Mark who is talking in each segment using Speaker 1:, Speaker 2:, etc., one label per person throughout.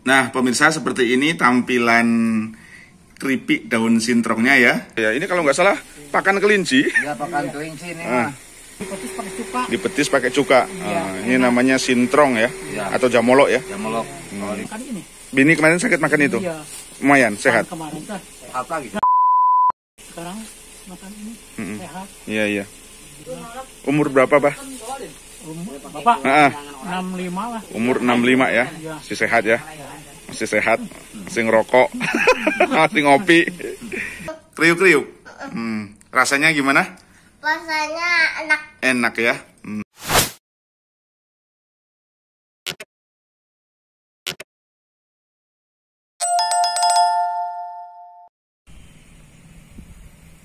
Speaker 1: Nah, pemirsa, seperti ini tampilan keripik daun sintrongnya ya. Ya, ini kalau nggak salah pakan kelinci.
Speaker 2: Ya, pakan kelinci ini.
Speaker 3: Dipetis pakai cuka.
Speaker 1: Dipetis pakai cuka.
Speaker 3: Iya,
Speaker 1: Ini namanya sintrong ya, atau jamolok ya.
Speaker 2: Jamolok.
Speaker 3: Kan ini.
Speaker 1: Bini kemarin sakit makan itu.
Speaker 3: Iya.
Speaker 1: Lumayan sehat.
Speaker 3: Kemarin kan.
Speaker 2: Sehat lagi.
Speaker 3: Sekarang makan ini sehat.
Speaker 1: Iya, iya. Umur berapa, Bah?
Speaker 3: Bapak 65 lah.
Speaker 1: Umur 65 ya. Masih sehat ya. Masih sehat. Masih ngerokok. Masih ngopi. Kriuk-kriuk. Rasanya gimana?
Speaker 4: Rasanya enak.
Speaker 1: Enak ya.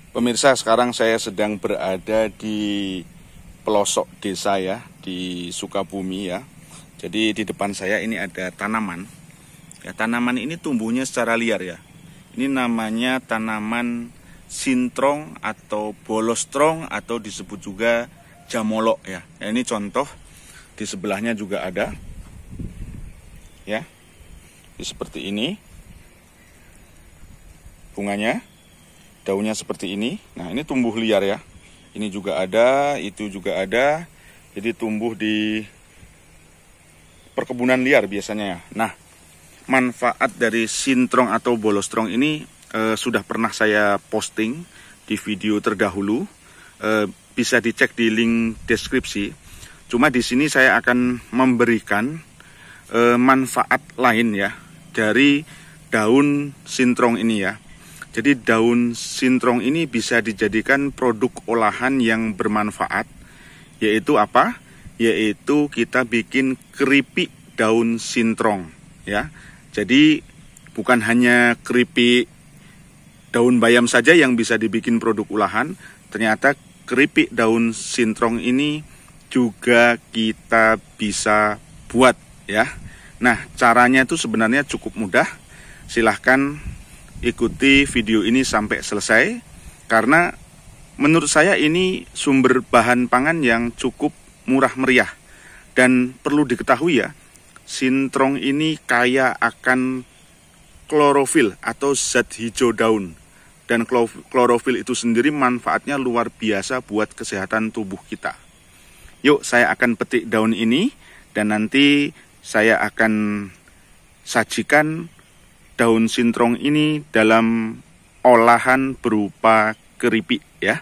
Speaker 1: Pemirsa, sekarang saya sedang berada di pelosok desa ya, di Sukabumi ya. Jadi di depan saya ini ada tanaman. Ya, tanaman ini tumbuhnya secara liar ya. Ini namanya tanaman sintrong atau bolostrong atau disebut juga jamolok ya. Ya, ini contoh, di sebelahnya juga ada. Ya. Seperti ini. Bunganya, daunnya seperti ini. Nah, ini tumbuh liar ya. Ini juga ada, itu juga ada. Jadi tumbuh di perkebunan liar biasanya ya. Nah, manfaat dari sintrong atau bolostrong ini sudah pernah saya posting di video terdahulu. Bisa dicek di link deskripsi. Cuma di sini saya akan memberikan manfaat lain ya dari daun sintrong ini ya. Jadi daun sintrong ini bisa dijadikan produk olahan yang bermanfaat, yaitu apa? Yaitu kita bikin keripik daun sintrong, ya. Jadi bukan hanya keripik daun bayam saja yang bisa dibikin produk olahan, ternyata keripik daun sintrong ini juga kita bisa buat, ya. Nah, caranya itu sebenarnya cukup mudah. Silahkan ikuti video ini sampai selesai, karena menurut saya ini sumber bahan pangan yang cukup murah meriah. Dan perlu diketahui ya, sintrong ini kaya akan klorofil atau zat hijau daun. Dan klorofil itu sendiri manfaatnya luar biasa buat kesehatan tubuh kita. Yuk, saya akan petik daun ini dan nanti saya akan sajikan daun sintrong ini dalam olahan berupa keripik ya.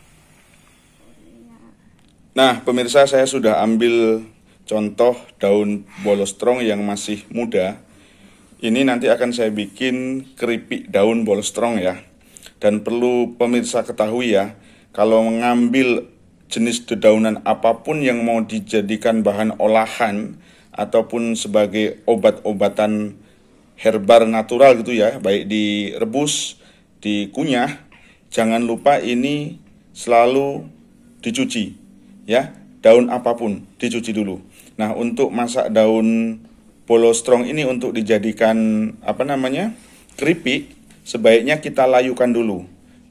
Speaker 1: Nah, pemirsa, saya sudah ambil contoh daun bolostrong yang masih muda. Ini nanti akan saya bikin keripik daun bolostrong ya. Dan perlu pemirsa ketahui ya, kalau mengambil jenis dedaunan apapun yang mau dijadikan bahan olahan ataupun sebagai obat-obatan herbar natural gitu ya, baik direbus, dikunyah, jangan lupa ini selalu dicuci ya, daun apapun dicuci dulu. Nah, untuk masak daun bolostrong ini untuk dijadikan keripik, sebaiknya kita layukan dulu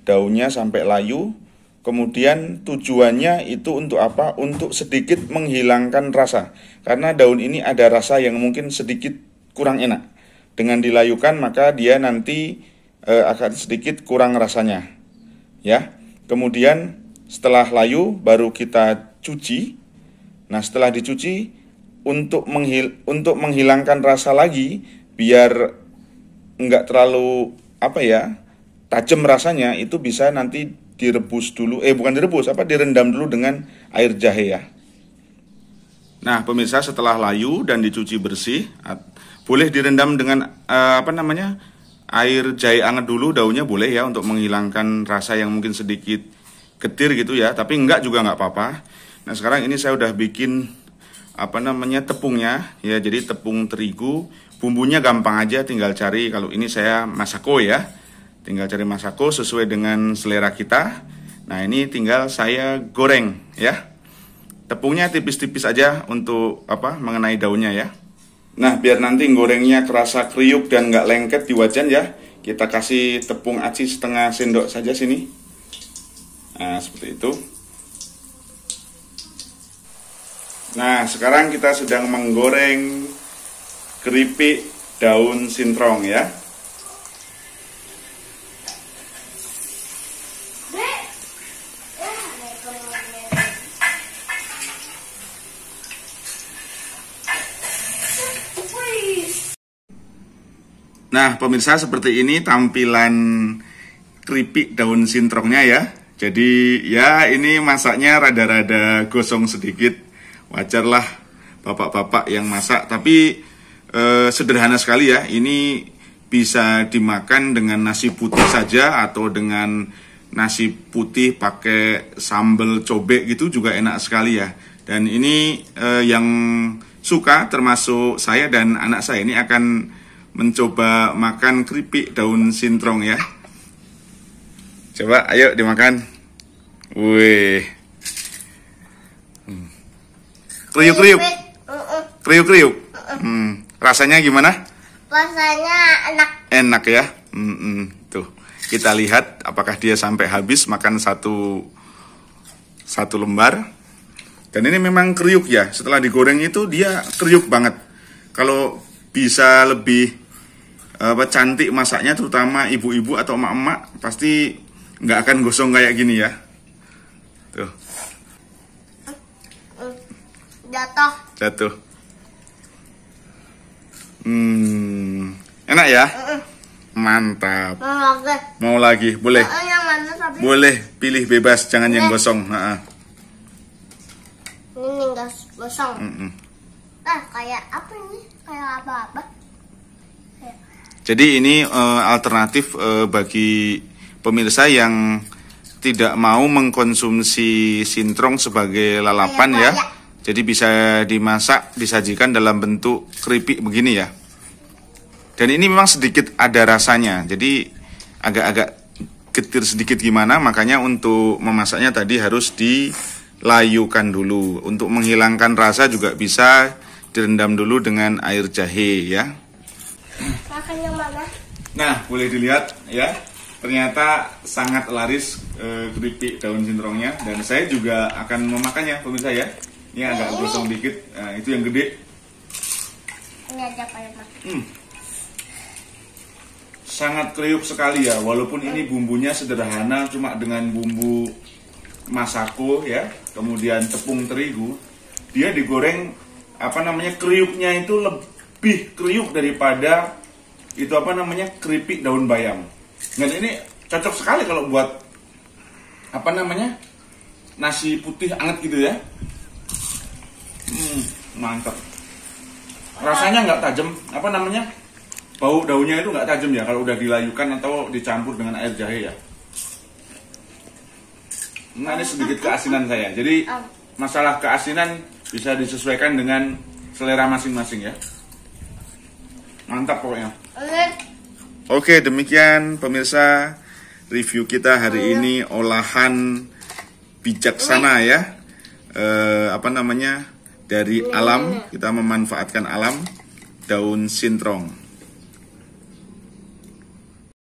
Speaker 1: daunnya sampai layu. Kemudian tujuannya itu untuk apa? Untuk sedikit menghilangkan rasa, karena daun ini ada rasa yang mungkin sedikit kurang enak. Dengan dilayukan maka dia nanti akan sedikit kurang rasanya, ya. Kemudian setelah layu baru kita cuci. Nah, setelah dicuci untuk menghilangkan rasa lagi, biar enggak terlalu tajam rasanya, itu bisa nanti direbus dulu. Direndam dulu dengan air jahe ya. Nah, pemirsa, setelah layu dan dicuci bersih, boleh direndam dengan air jahe hangat dulu daunnya, boleh ya, untuk menghilangkan rasa yang mungkin sedikit getir gitu ya, tapi enggak juga enggak apa-apa. Nah, sekarang ini saya udah bikin tepungnya ya, jadi tepung terigu. Bumbunya gampang aja, tinggal cari, kalau ini saya masako ya. Tinggal cari masako sesuai dengan selera kita. Nah, ini tinggal saya goreng ya. Tepungnya tipis-tipis aja untuk mengenai daunnya ya. Nah, biar nanti gorengnya kerasa kriuk dan nggak lengket di wajan ya, kita kasih tepung aci setengah sendok saja sini. Nah, seperti itu. Nah, sekarang kita sedang menggoreng keripik daun sintrong ya. Nah, pemirsa, seperti ini tampilan keripik daun sintrongnya ya. Jadi ya ini masaknya rada-rada gosong sedikit. Wajarlah bapak-bapak yang masak, tapi sederhana sekali ya. Ini bisa dimakan dengan nasi putih saja atau dengan nasi putih pakai sambal cobek gitu juga enak sekali ya. Dan ini yang suka termasuk saya dan anak saya ini akan mencoba makan keripik daun sintrong ya. Coba ayo dimakan. Wih. Kriuk-kriuk. Kriuk-kriuk. Rasanya gimana?
Speaker 4: Rasanya enak.
Speaker 1: Enak ya. Tuh, kita lihat apakah dia sampai habis makan satu lembar. Dan ini memang kriuk ya. Setelah digoreng itu dia kriuk banget. Kalau bisa lebih cantik masaknya, terutama ibu-ibu atau emak-emak, pasti nggak akan gosong kayak gini ya. Tuh. Jatuh. Enak ya? Mantap. Mau lagi? Boleh. Boleh, pilih bebas, jangan yang gosong.
Speaker 4: Ini nggak gosong. Kayak apa ini? Kayak apa-apa?
Speaker 1: Jadi ini alternatif bagi pemirsa yang tidak mau mengkonsumsi sintrong sebagai lalapan ya. Jadi bisa dimasak, disajikan dalam bentuk keripik begini ya. Dan ini memang sedikit ada rasanya. Jadi agak-agak getir sedikit gimana, makanya untuk memasaknya tadi harus dilayukan dulu. Untuk menghilangkan rasa juga bisa direndam dulu dengan air jahe ya.
Speaker 4: Makan yang mana?
Speaker 1: Nah, boleh dilihat ya. Ternyata sangat laris keripik daun sintrongnya, dan saya juga akan memakannya pemirsa ya. Ini agak gosong dikit. Nah, itu yang gede.
Speaker 4: Ini aja kayak
Speaker 1: Sangat kriuk sekali ya, walaupun ini bumbunya sederhana, cuma dengan bumbu masako ya, kemudian tepung terigu, dia digoreng kriuknya itu lebih kriuk daripada itu keripik daun bayam. Dan ini cocok sekali kalau buat nasi putih anget gitu ya. Mantap. Rasanya nggak tajam, bau daunnya itu nggak tajam ya kalau udah dilayukan atau dicampur dengan air jahe ya. Nah, ini sedikit keasinan saya. Jadi masalah keasinan bisa disesuaikan dengan selera masing-masing ya. Mantap pokoknya. Oke, demikian pemirsa review kita hari ini, olahan bijaksana ya. Dari alam, kita memanfaatkan alam, daun sintrong.